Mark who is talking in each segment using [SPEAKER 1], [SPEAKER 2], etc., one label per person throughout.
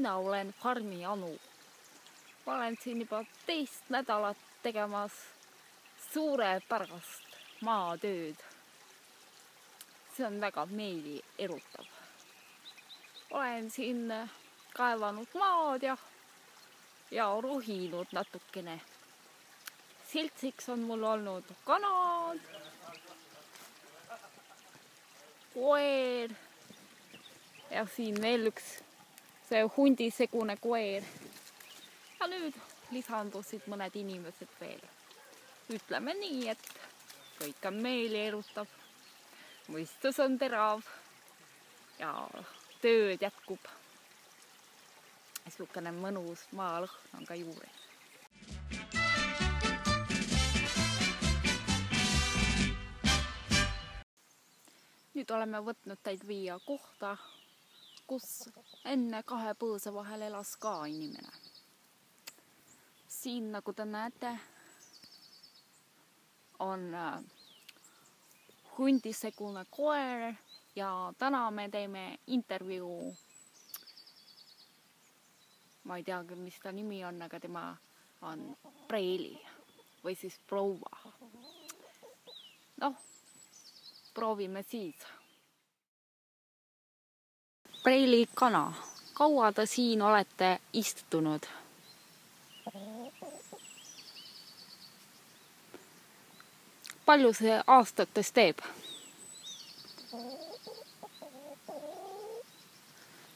[SPEAKER 1] mina olen farmi Anu. Ma olen siin juba 2 nädalat tegemas suurepärast maatööd. See on väga meeli erutav. Olen siin kaevanud maad ja rohinud natukene. Siltsiks on mul olnud kanad, koer ja siin veel üks see hundisegune koer. Ja nüüd lisandusid mõned inimesed veel. Ütleme nii, et kõik on meeli erutav, mõistus on terav ja tööd jätkub. Niisugune mõnus maalõhn on ka juures. Nüüd oleme võtnud teid viia kohta, kus enne 2 põõsa vahel elas ka inimene. Siin, nagu te näete, on hundisegune koer ja täna me teeme intervjuu. Ma ei teagi, mis ta nimi on, aga tema on Preili või siis proua. Noh, proovime siis. Preili kana, kaua te siin olete istunud? Palju see aastates teeb?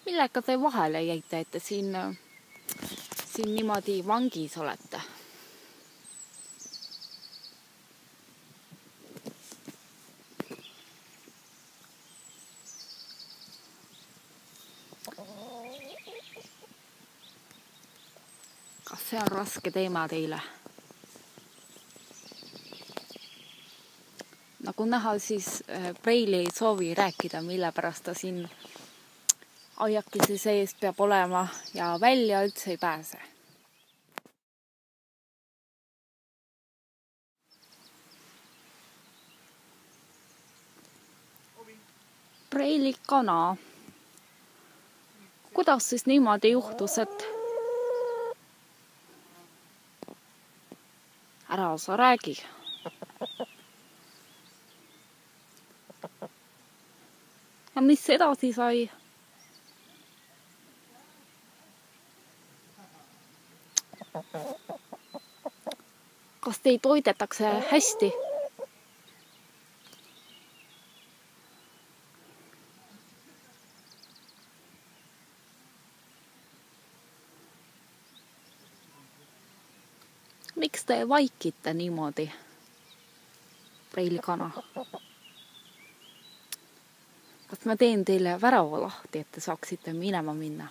[SPEAKER 1] Millega te vahele jäite, et te siin niimoodi vangis olete? Kas see on raske teema teile? Nagu näha, siis Preili ei soovi rääkida, mille pärast ta siin aiakese sees peab olema ja välja üldse ei pääse. Preili kana. Kuidas siis niimoodi juhtus, et ära sa räägi? Ja mis edasi sai? Kas teid toidetakse hästi? Miks te vaikite niimoodi, Preili kana? Kas ma teen teile värava lahti, et te saaksite minema minna?